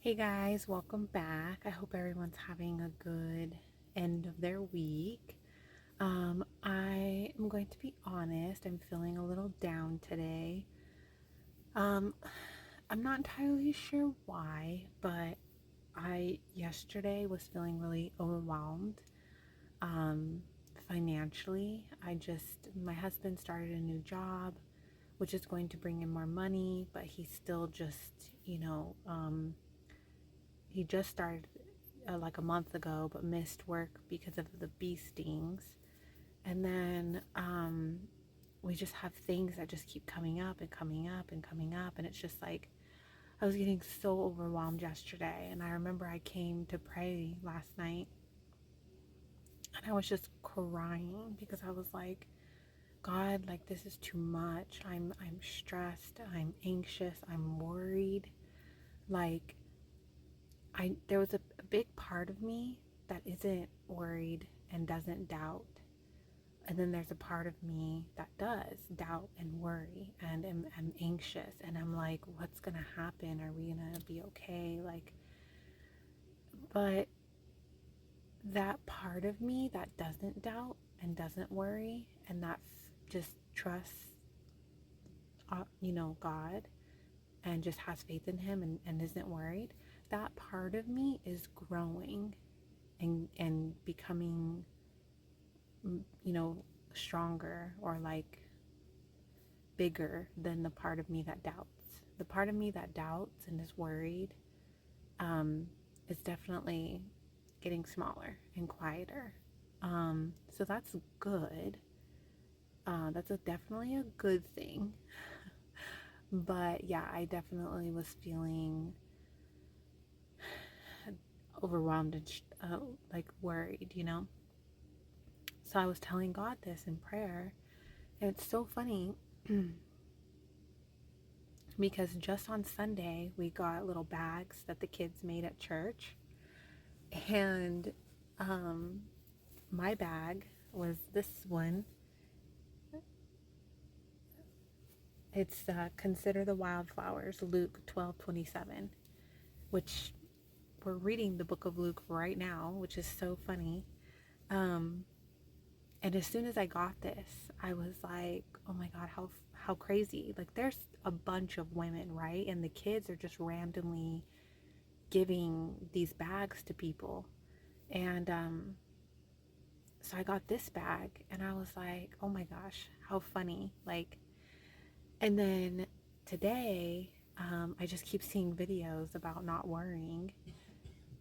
Hey guys, welcome back. I hope everyone's having a good end of their week. I am going to be honest, I'm feeling a little down today. Um, I'm not entirely sure why, but I yesterday was feeling really overwhelmed. Um, Financially, my husband started a new job, which is going to bring in more money, but he's still just, he just started like a month ago, but missed work because of the bee stings. And then we just have things that just keep coming up and coming up and coming up. And it's just like, I was getting so overwhelmed yesterday. And I remember I came to pray last night and I was just crying because I was like, God, like this is too much. I'm stressed, I'm anxious, I'm worried. Like there was a big part of me that isn't worried and doesn't doubt. And then there's a part of me that does doubt and worry and am anxious. And I'm like, what's going to happen? Are we going to be okay? Like, but that part of me that doesn't doubt and doesn't worry and that just trusts, God and just has faith in Him and isn't worried, that part of me is growing and becoming, you know, stronger or like bigger than the part of me that doubts. The part of me that doubts and is worried um, is definitely getting smaller and quieter. So that's good. Definitely a good thing. But yeah, I definitely was feeling overwhelmed and like worried, So I was telling God this in prayer. And it's so funny because just on Sunday, we got little bags that the kids made at church. And um, my bag was this one. It's Consider the Wildflowers, Luke 12:27, which we're reading the book of Luke right now, which is so funny. Um, and as soon as I got this, I was like, oh my God, how crazy. Like there's a bunch of women, right? And the kids are just randomly giving these bags to people. And so I got this bag and I was like, oh my gosh, how funny. Like, and then today, I just keep seeing videos about not worrying,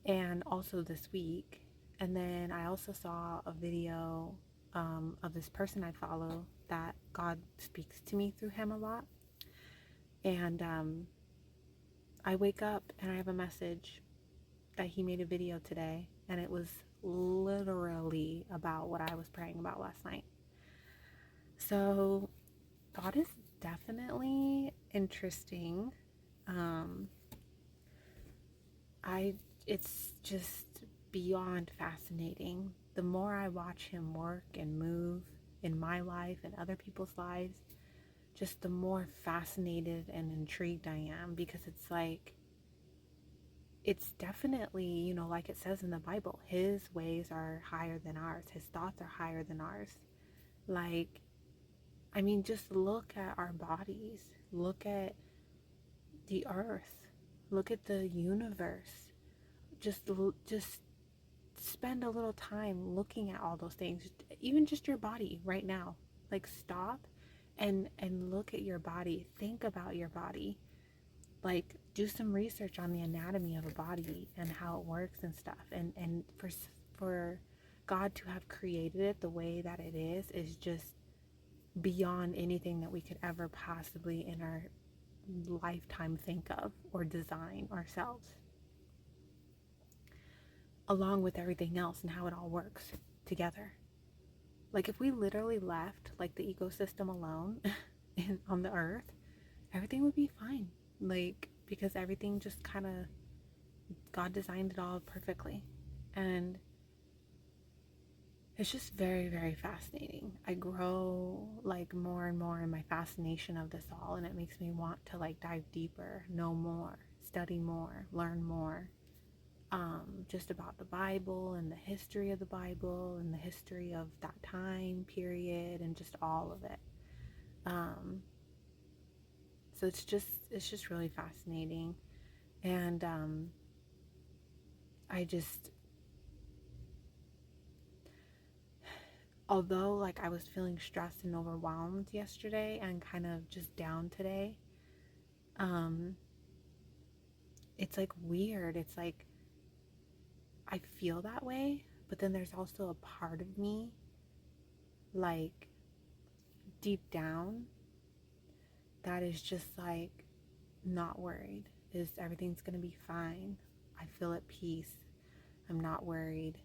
and also this week. And then I also saw a video of this person I follow that God speaks to me through him a lot. And I wake up and I have a message that he made a video today, and it was literally about what I was praying about last night. So God is definitely interesting. Um, I it's just beyond fascinating. The more I watch him work and move in my life and other people's lives, just the more fascinated and intrigued I am because it's definitely, like it says in the Bible, his ways are higher than ours. His thoughts are higher than ours. Like, I mean, just look at our bodies. Look at the earth. Look at the universe. Just spend a little time looking at all those things, even just your body right now. Like stop and look at your body. Think about your body. Like do some research on the anatomy of a body and how it works and stuff. And for God to have created it the way that it is just beyond anything that we could ever possibly in our lifetime think of or design ourselves, along with everything else and how it all works together. Like if we literally left like the ecosystem alone on the earth, everything would be fine. Like because everything just kind of, God designed it all perfectly. And it's just very, very fascinating. I grow like more and more in my fascination of this all, and it makes me want to like dive deeper, know more, study more, learn more, just about the Bible and the history of the Bible and the history of that time period and just all of it. So it's just really fascinating. And I just, although like I was feeling stressed and overwhelmed yesterday and kind of just down today, um, it's like weird. It's like I feel that way, but then there's also a part of me, like deep down, that is just like not worried. Is everything's gonna be fine. I feel at peace. I'm not worried.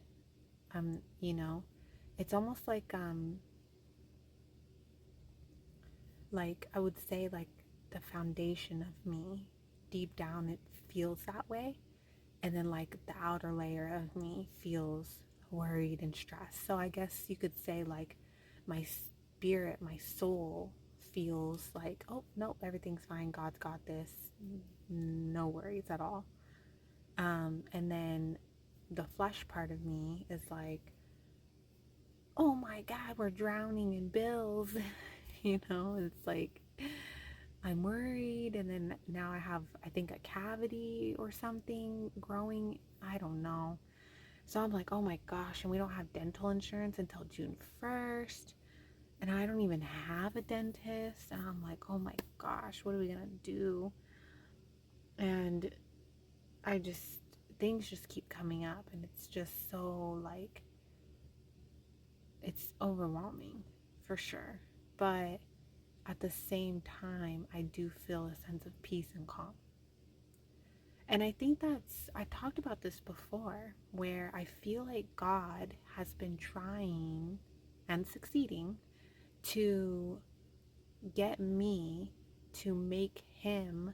It's almost like I would say like the foundation of me, deep down it feels that way. And then like the outer layer of me feels worried and stressed. So I guess you could say like my spirit, my soul feels like, oh no, everything's fine. God's got this. No worries at all. And then the flesh part of me is like, oh my God, we're drowning in bills. It's like I'm worried. And then now I have, I think, a cavity or something growing. I don't know. So I'm like, oh my gosh. And we don't have dental insurance until June 1st. And I don't even have a dentist. And I'm like, oh my gosh, what are we going to do? And things just keep coming up. And it's just so like, it's overwhelming for sure. But at the same time, I do feel a sense of peace and calm. And I think I talked about this before, where I feel like God has been trying and succeeding to get me to make Him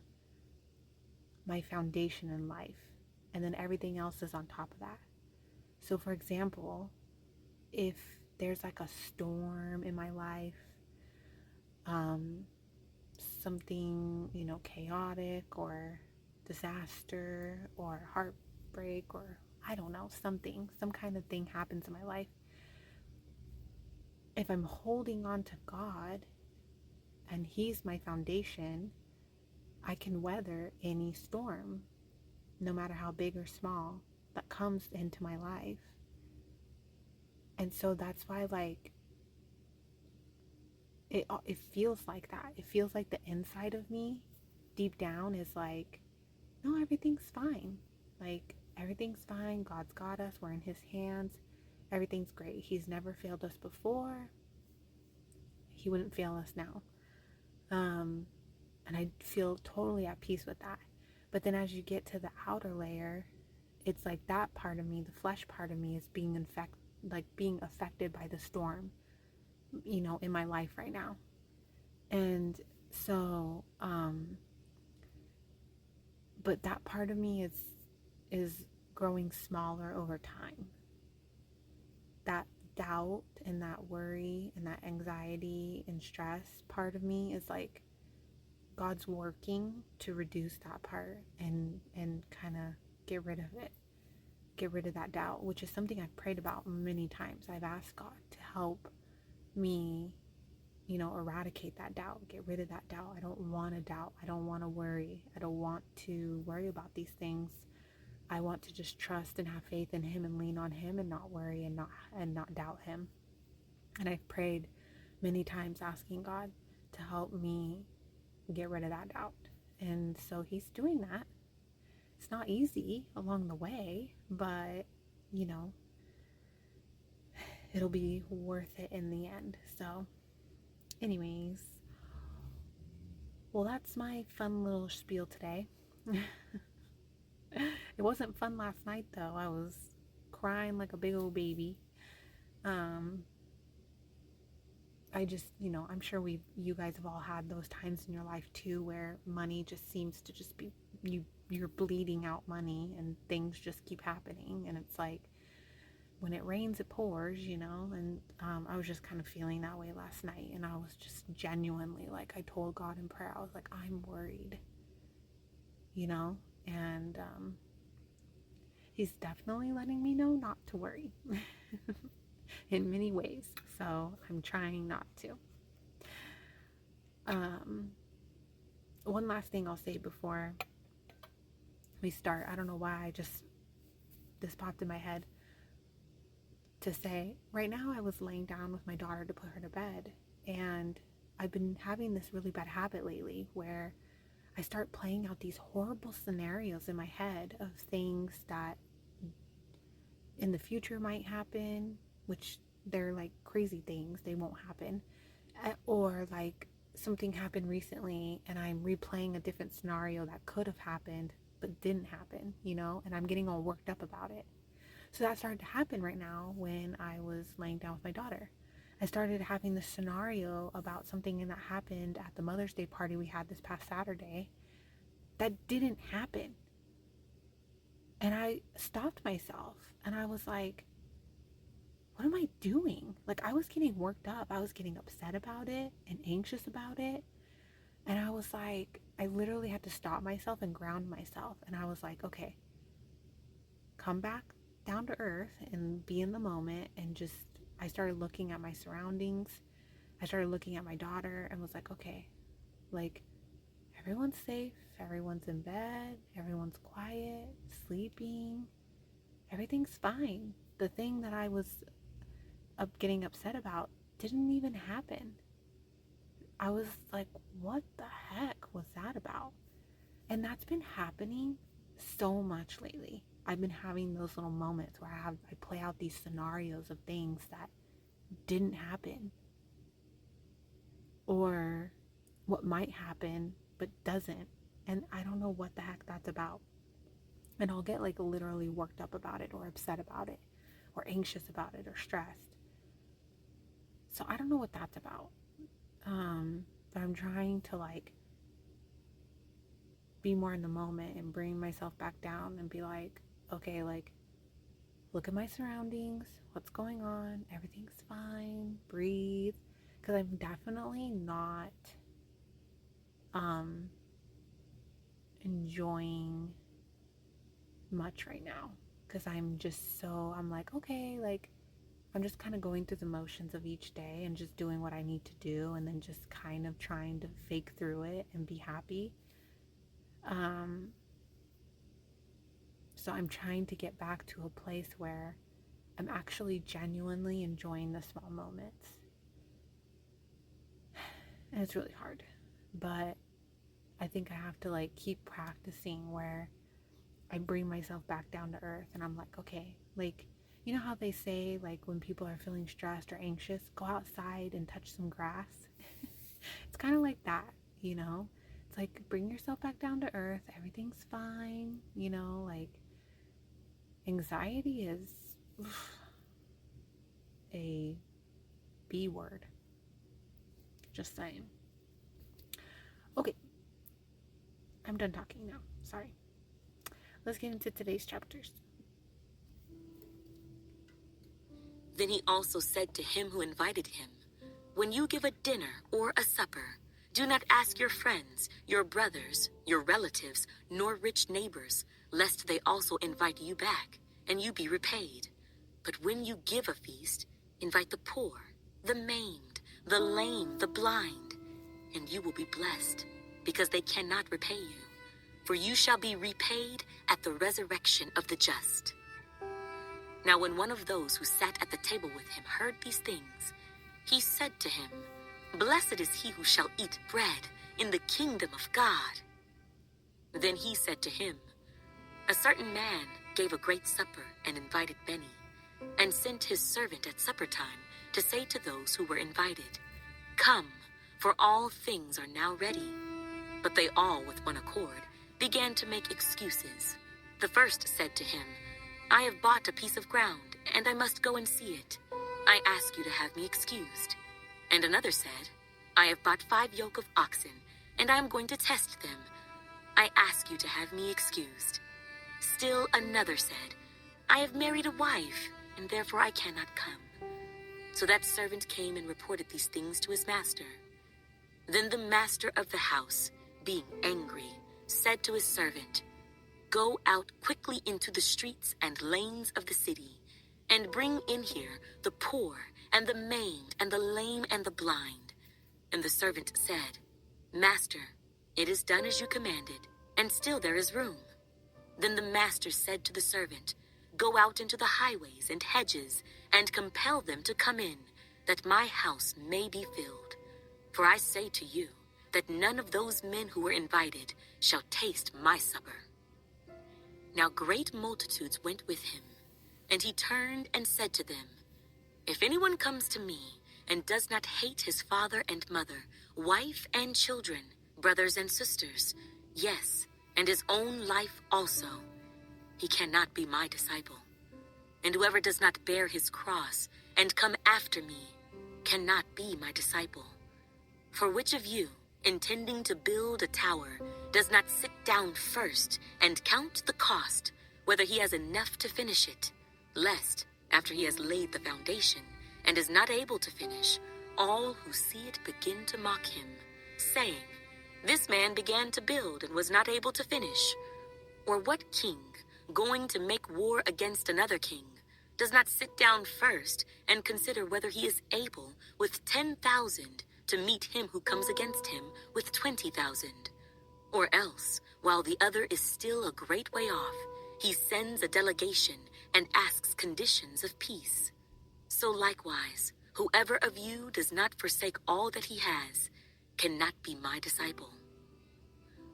my foundation in life. And then everything else is on top of that. So, for example, if there's like a storm in my life, um, something, chaotic or disaster or heartbreak or I don't know, some kind of thing happens in my life. If I'm holding on to God and He's my foundation, I can weather any storm, no matter how big or small, that comes into my life. And so that's why, like, it feels like that. It feels like the inside of me, deep down, is like, no, everything's fine. Like, everything's fine. God's got us. We're in His hands. Everything's great. He's never failed us before. He wouldn't fail us now. And I feel totally at peace with that. But then as you get to the outer layer, it's like that part of me, the flesh part of me, is being affected by the storm, in my life right now. And so, but that part of me is growing smaller over time. That doubt and that worry and that anxiety and stress part of me is like God's working to reduce that part and kind of get rid of it. Get rid of that doubt, which is something I've prayed about many times. I've asked God to help me, eradicate that doubt, get rid of that doubt. I don't want to doubt. I don't want to worry. I don't want to worry about these things. I want to just trust and have faith in Him and lean on Him and not worry and not doubt Him. And I've prayed many times asking God to help me get rid of that doubt. And so He's doing that. It's not easy along the way, but it'll be worth it in the end. So anyways, well, that's my fun little spiel today. It wasn't fun last night though. I was crying like a big old baby. I just, I'm sure you guys have all had those times in your life too, where money just seems to just be, you're bleeding out money and things just keep happening. And it's like, when it rains, it pours, and I was just kind of feeling that way last night. And I was just genuinely like, I told God in prayer, I was like, I'm worried, And he's definitely letting me know not to worry in many ways. So I'm trying not to. One last thing I'll say before we start. I don't know why this popped in my head to say. Right now I was laying down with my daughter to put her to bed, and I've been having this really bad habit lately where I start playing out these horrible scenarios in my head of things that in the future might happen, which they're like crazy things, they won't happen. Or like something happened recently and I'm replaying a different scenario that could have happened but didn't happen, and I'm getting all worked up about it. So that started to happen right now when I was laying down with my daughter. I started having this scenario about something that happened at the Mother's Day party we had this past Saturday that didn't happen. And I stopped myself and I was like, what am I doing? Like, I was getting worked up. I was getting upset about it and anxious about it. And I was like, I literally had to stop myself and ground myself. And I was like, okay, come back down to earth and be in the moment. And just, I started looking at my surroundings. I started looking at my daughter and was like, okay, like, everyone's safe. Everyone's in bed. Everyone's quiet, sleeping. Everything's fine. The thing that I was getting upset about didn't even happen. I was like, what the heck was that about? And that's been happening so much lately. I've been having those little moments where I play out these scenarios of things that didn't happen, or what might happen but doesn't, and I don't know what the heck that's about. And I'll get like literally worked up about it or upset about it or anxious about it or stressed. So I don't know what that's about. But I'm trying to like be more in the moment and bring myself back down and be like, okay, like, look at my surroundings, what's going on, everything's fine, breathe. Because I'm definitely not enjoying much right now. Because I'm like, okay, like, I'm just kind of going through the motions of each day and just doing what I need to do, and then just kind of trying to fake through it and be happy. So I'm trying to get back to a place where I'm actually genuinely enjoying the small moments. And it's really hard, but I think I have to like keep practicing where I bring myself back down to earth and I'm like, okay, like, you know how they say, like, when people are feeling stressed or anxious, go outside and touch some grass. It's kind of like that, It's like, bring yourself back down to earth. Everything's fine, like, anxiety is a B word. Just saying. Okay. I'm done talking now. Sorry. Let's get into today's chapters. Then he also said to him who invited him, when you give a dinner or a supper, do not ask your friends, your brothers, your relatives, nor rich neighbors, lest they also invite you back, and you be repaid. But when you give a feast, invite the poor, the maimed, the lame, the blind, and you will be blessed, because they cannot repay you. For you shall be repaid at the resurrection of the just. Now when one of those who sat at the table with him heard these things, he said to him, blessed is he who shall eat bread in the kingdom of God. Then he said to him, a certain man gave a great supper and invited many, and sent his servant at supper time to say to those who were invited, come, for all things are now ready. But they all with one accord began to make excuses. The first said to him, I have bought a piece of ground, and I must go and see it. I ask you to have me excused. And another said, I have bought 5 yoke of oxen, and I am going to test them. I ask you to have me excused. Still another said, I have married a wife, and therefore I cannot come. So that servant came and reported these things to his master. Then the master of the house, being angry, said to his servant, Go out quickly into the streets and lanes of the city, and bring in here the poor, and the maimed, and the lame, and the blind." And the servant said, "Master, it is done as you commanded, and still there is room." Then the master said to the servant, "Go out into the highways and hedges, and compel them to come in, that my house may be filled. For I say to you, that none of those men who were invited shall taste my supper." Now great multitudes went with him, and he turned and said to them, "If anyone comes to me, and does not hate his father and mother, wife and children, brothers and sisters, yes, and his own life also, he cannot be my disciple. And whoever does not bear his cross and come after me cannot be my disciple. For which of you, intending to build a tower, does not sit down first and count the cost, whether he has enough to finish it, lest, after he has laid the foundation, and is not able to finish, all who see it begin to mock him, saying, 'This man began to build and was not able to finish'? Or what king, going to make war against another king, does not sit down first and consider whether he is able with 10,000 to meet him who comes against him with 20,000? Or else, while the other is still a great way off, he sends a delegation and asks conditions of peace. So likewise, whoever of you does not forsake all that he has cannot be my disciple.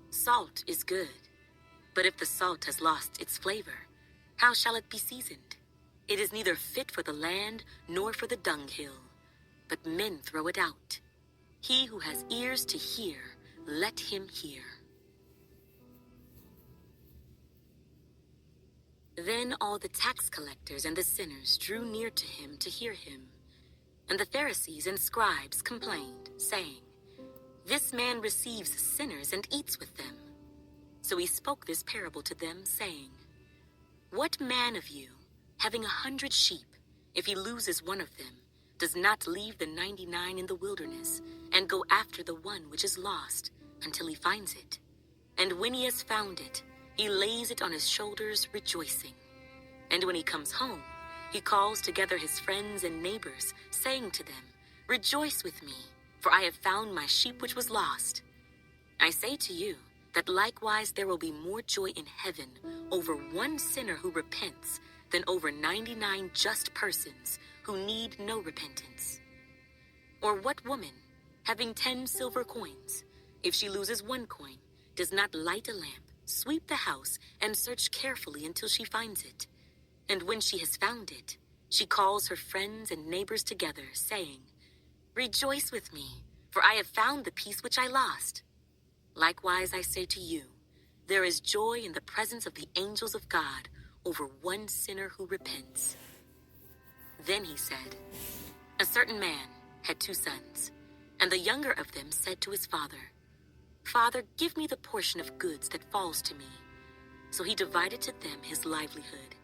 Salt is good, but if the salt has lost its flavor, how shall it be seasoned? It is neither fit for the land nor for the dunghill, but men throw it out. He who has ears to hear, let him hear." Then all the tax collectors and the sinners drew near to him to hear him. And the Pharisees and scribes complained, saying, "This man receives sinners and eats with them." So he spoke this parable to them, saying, "What man of you, having 100 sheep, if he loses one of them, does not leave the 99 in the wilderness, and go after the one which is lost, until he finds it? And when he has found it, he lays it on his shoulders, rejoicing. And when he comes home, he calls together his friends and neighbors, saying to them, 'Rejoice with me, for I have found my sheep which was lost.' I say to you, that likewise there will be more joy in heaven over one sinner who repents than over 99 just persons who need no repentance. Or what woman, having 10 silver coins, if she loses one coin, does not light a lamp, sweep the house, and search carefully until she finds it? And when she has found it, she calls her friends and neighbors together, saying, 'Rejoice with me, for I have found the piece which I lost.' Likewise I say to you, there is joy in the presence of the angels of God over one sinner who repents." Then he said, "A certain man had 2 sons, and the younger of them said to his father, 'Father, give me the portion of goods that falls to me.' So he divided to them his livelihood.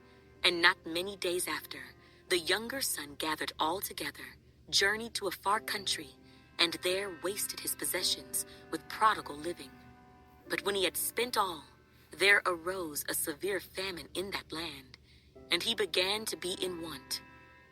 And not many days after, the younger son gathered all together, journeyed to a far country, and there wasted his possessions with prodigal living. But when he had spent all, there arose a severe famine in that land, and he began to be in want.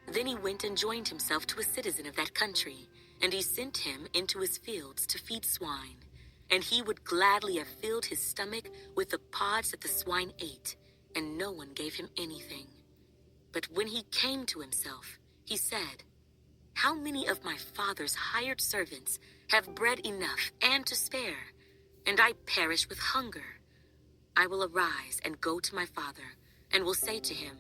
Then he went and joined himself to a citizen of that country, and he sent him into his fields to feed swine. And he would gladly have filled his stomach with the pods that the swine ate, and no one gave him anything. But when he came to himself, he said, 'How many of my father's hired servants have bread enough and to spare, and I perish with hunger? I will arise and go to my father, and will say to him,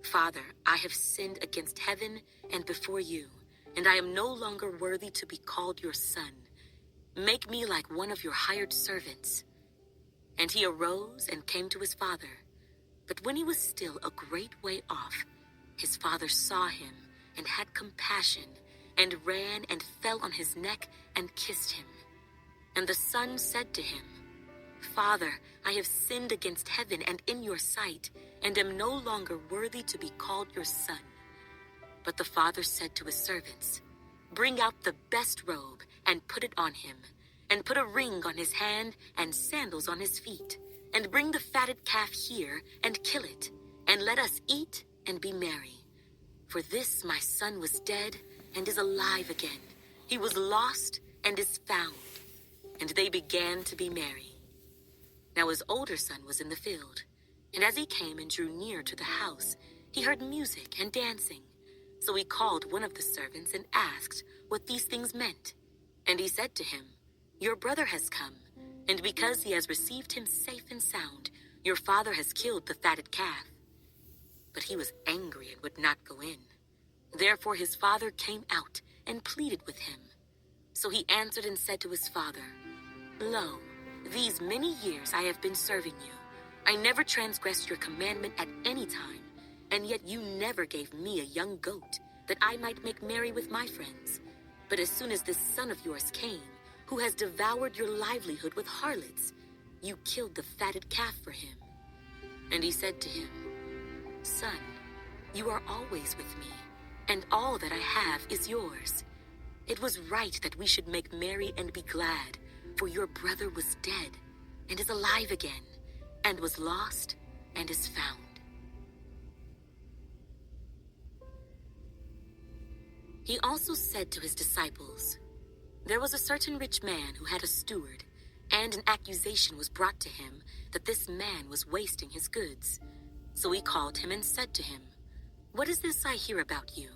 Father, I have sinned against heaven and before you, and I am no longer worthy to be called your son. Make me like one of your hired servants.' And he arose and came to his father. But when he was still a great way off, his father saw him and had compassion, and ran and fell on his neck and kissed him. And the son said to him, 'Father, I have sinned against heaven and in your sight, and am no longer worthy to be called your son.' But the father said to his servants, 'Bring out the best robe and put it on him, and put a ring on his hand and sandals on his feet, and bring the fatted calf here, and kill it, and let us eat and be merry. For this my son was dead, and is alive again. He was lost, and is found. And they began to be merry. Now his older son was in the field, and as he came and drew near to the house, he heard music and dancing. So he called one of the servants and asked what these things meant. And he said to him, Your brother has come, and because he has received him safe and sound, your father has killed the fatted calf. But he was angry and would not go in. Therefore his father came out and pleaded with him. So he answered and said to his father, Lo, these many years I have been serving you. I never transgressed your commandment at any time, and yet you never gave me a young goat, that I might make merry with my friends. But as soon as this son of yours came, who has devoured your livelihood with harlots, you killed the fatted calf for him. And he said to him, Son, you are always with me, and all that I have is yours. It was right that we should make merry and be glad, for your brother was dead, and is alive again, and was lost, and is found. He also said to his disciples, There was a certain rich man who had a steward, and an accusation was brought to him that this man was wasting his goods. So he called him and said to him, What is this I hear about you?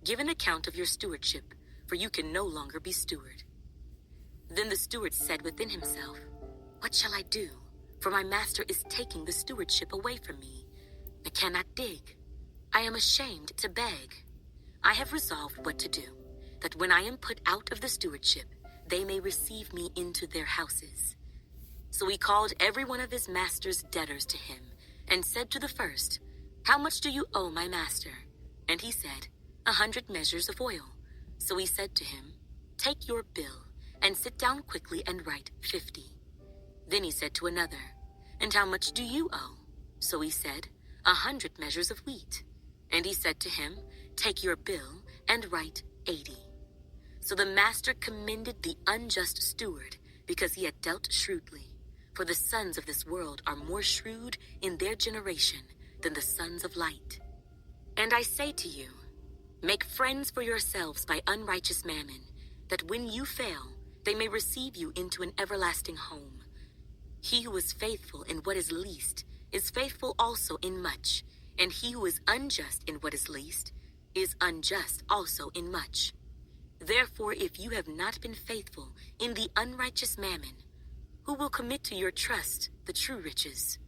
Give an account of your stewardship, for you can no longer be steward. Then the steward said within himself, What shall I do? For my master is taking the stewardship away from me. I cannot dig. I am ashamed to beg. I have resolved what to do, that when I am put out of the stewardship, they may receive me into their houses. So he called every one of his master's debtors to him, and said to the first, How much do you owe my master? And he said, 100 measures of oil. So he said to him, Take your bill, and sit down quickly and write 50. Then he said to another, And how much do you owe? So he said, 100 measures of wheat. And he said to him, Take your bill, and write 80. So the master commended the unjust steward, because he had dealt shrewdly. For the sons of this world are more shrewd in their generation than the sons of light. And I say to you, make friends for yourselves by unrighteous mammon, that when you fail, they may receive you into an everlasting home. He who is faithful in what is least is faithful also in much, and he who is unjust in what is least is unjust also in much. Therefore, if you have not been faithful in the unrighteous mammon, who will commit to your trust the true riches?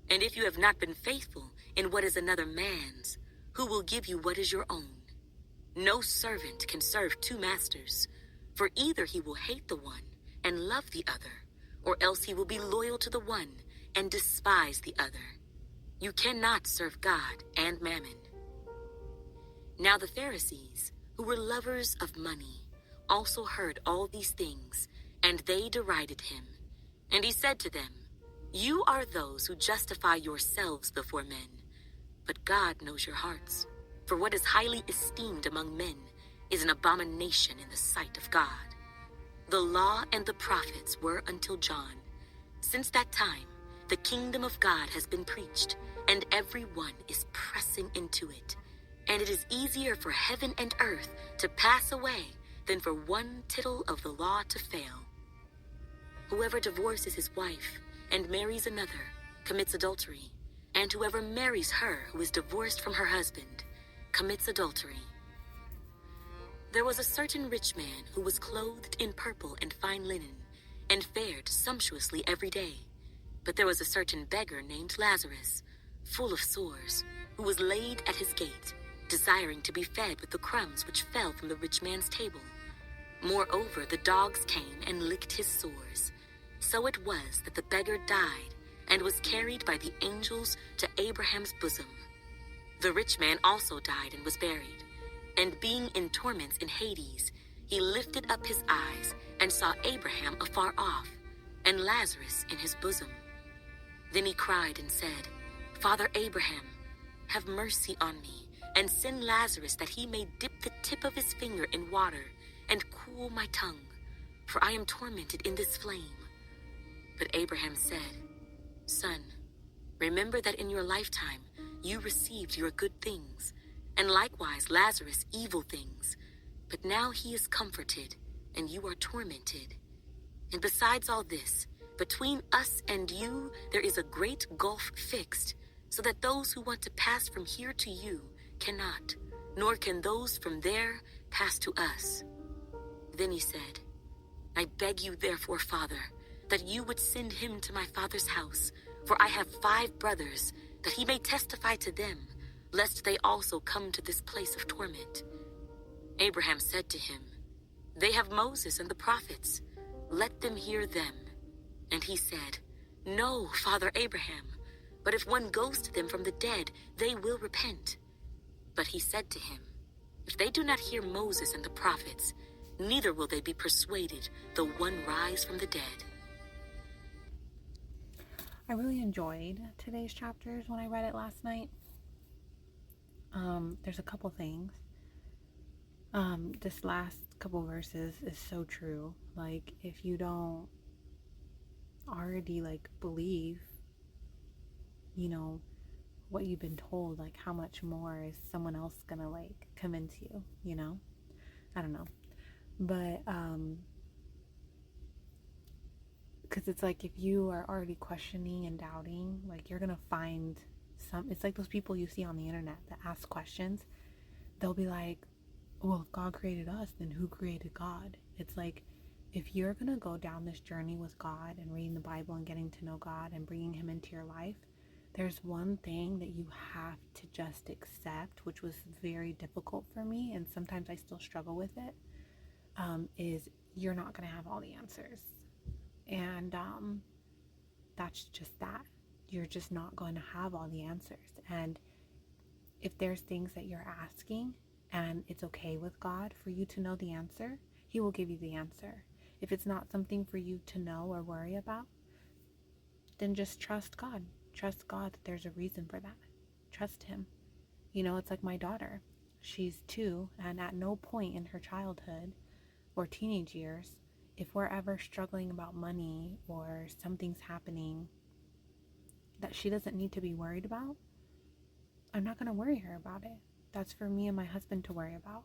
And if you have not been faithful in what is another man's, who will give you what is your own? No servant can serve two masters, for either he will hate the one and love the other, or else he will be loyal to the one and despise the other. You cannot serve God and mammon. Now the Pharisees, who were lovers of money, also heard all these things, and they derided him. And he said to them, You are those who justify yourselves before men, but God knows your hearts. For what is highly esteemed among men is an abomination in the sight of God. The law and the prophets were until John. Since that time, the kingdom of God has been preached, and everyone is pressing into it. And it is easier for heaven and earth to pass away than for one tittle of the law to fail. Whoever divorces his wife and marries another commits adultery, and whoever marries her who is divorced from her husband commits adultery. There was a certain rich man who was clothed in purple and fine linen, and fared sumptuously every day. But there was a certain beggar named Lazarus, full of sores, who was laid at his gate, desiring to be fed with the crumbs which fell from the rich man's table. Moreover, the dogs came and licked his sores. So it was that the beggar died, and was carried by the angels to Abraham's bosom. The rich man also died and was buried. And being in torments in Hades, he lifted up his eyes and saw Abraham afar off, and Lazarus in his bosom. Then he cried and said, Father Abraham, have mercy on me, and send Lazarus that he may dip the tip of his finger in water and cool my tongue, for I am tormented in this flame. But Abraham said, Son, remember that in your lifetime you received your good things, and likewise Lazarus evil things. But now he is comforted, and you are tormented. And besides all this, between us and you there is a great gulf fixed, so that those who want to pass from here to you cannot, nor can those from there pass to us. Then he said, I beg you therefore, Father, that you would send him to my father's house, for I have 5 brothers, that he may testify to them, lest they also come to this place of torment. Abraham said to him, They have Moses and the prophets. Let them hear them. And he said, No, Father Abraham, but if one goes to them from the dead, they will repent. But he said to him, If they do not hear Moses and the prophets, neither will they be persuaded, though one rise from the dead. I really enjoyed today's chapters when I read it last night. There's a couple things. This last couple verses is so true. Like, if you don't already believe, what you've been told, how much more is someone else gonna convince you, I don't know. But because it's if you are already questioning and doubting, you're gonna find it's like those people you see on the internet that ask questions. They'll be like, well, if God created us, then who created God? It's if you're gonna go down this journey with God and reading the Bible and getting to know God and bringing him into your life, there's one thing that you have to just accept, which was very difficult for me, and sometimes I still struggle with it, is you're not gonna have all the answers. And that's just that. You're just not going to have all the answers. And if there's things that you're asking and it's okay with God for you to know the answer, he will give you the answer. If it's not something for you to know or worry about, then just trust God. Trust God that there's a reason for that. Trust him. It's like my daughter. She's 2, and at no point in her childhood or teenage years, if we're ever struggling about money or something's happening that she doesn't need to be worried about, I'm not going to worry her about it. That's for me and my husband to worry about.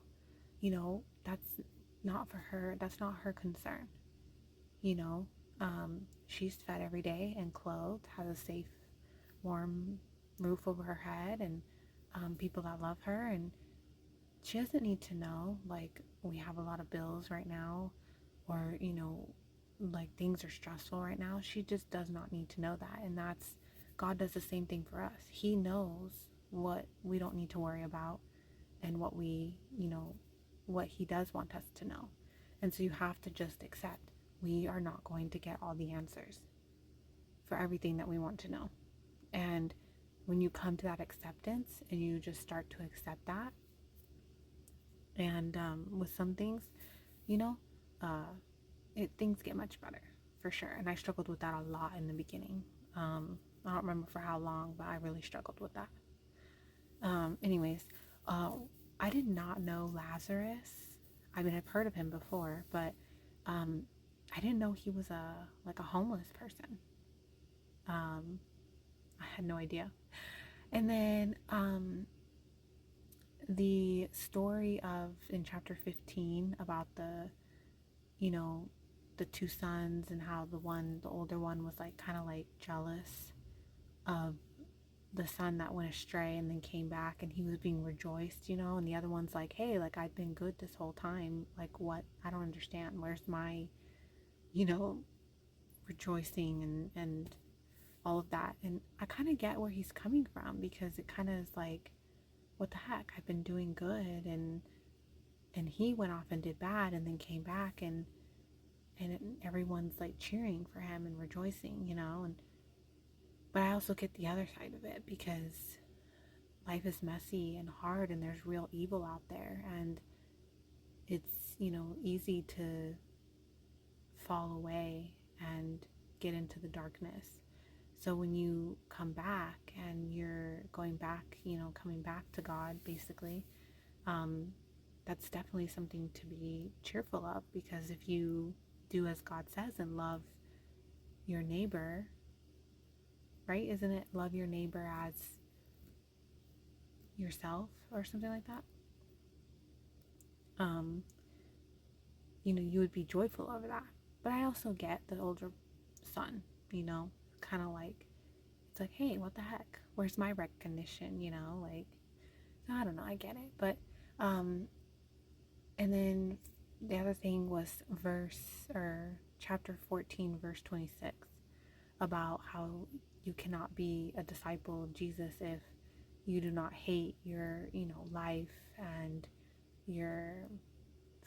That's not for her. That's not her concern. She's fed every day and clothed, has a safe, warm roof over her head, and people that love her. And she doesn't need to know, we have a lot of bills right now, or, things are stressful right now. She just does not need to know that. And God does the same thing for us. He knows what we don't need to worry about and what what he does want us to know. And so you have to just accept we are not going to get all the answers for everything that we want to know. And when you come to that acceptance and you just start to accept that, and with some things, things get much better, for sure. And I struggled with that a lot in the beginning. I don't remember for how long, but I really struggled with that. I did not know Lazarus. I mean, I've heard of him before, but I didn't know he was a homeless person. I had no idea. And then the story in chapter 15 about the 2 sons, and how the older one was kind of jealous of the son that went astray and then came back, and he was being rejoiced, and the other one's hey, I've been good this whole time. What? I don't understand. Where's my, rejoicing and all of that? And I kind of get where he's coming from, because it kind of is what the heck? I've been doing good, and he went off and did bad and then came back, and everyone's cheering for him and rejoicing, but I also get the other side of it, because life is messy and hard, and there's real evil out there, and it's easy to fall away and get into the darkness. So when you come back and you're going back, coming back to God, basically, that's definitely something to be cheerful of, because if you do as God says and love your neighbor, right? Isn't it love your neighbor as yourself or something like that? You would be joyful over that. But I also get the older son, kind of like, it's like, hey, what the heck? Where's my recognition? Like, I don't know, I get it. But, and then the other thing was chapter 14, verse 26, about how you cannot be a disciple of Jesus if you do not hate your, life and your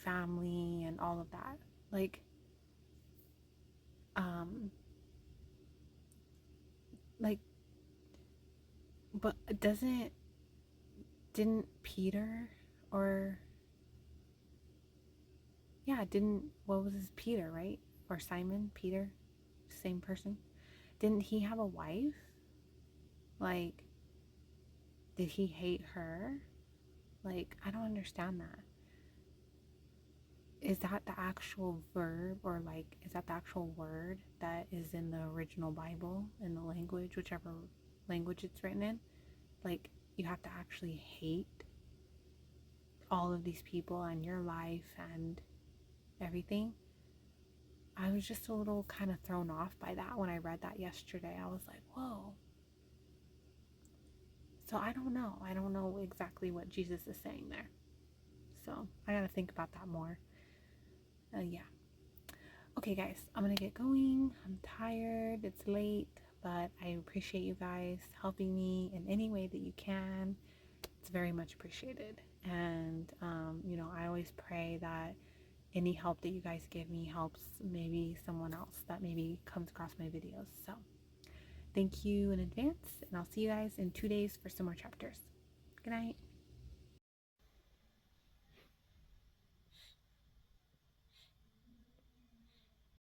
family and all of that. Like, like, but didn't Peter, or, yeah, what was his, Peter, right? Or Simon Peter, same person. Didn't he have a wife? Like, did he hate her? Like, I don't understand that. Is that the actual verb, or like, is that the actual word that is in the original Bible, in the language, whichever language it's written in? Like, you have to actually hate all of these people and your life and everything. I was just a little kind of thrown off by that when I read that yesterday. I was like, whoa. So I don't know. I don't know exactly what Jesus is saying there. So I got to think about that more. Yeah. Okay, guys, I'm going to get going. I'm tired. It's late, but I appreciate you guys helping me in any way that you can. It's very much appreciated. And, I always pray that any help that you guys give me helps maybe someone else that maybe comes across my videos. So thank you in advance, and I'll see you guys in 2 days for some more chapters. Good night.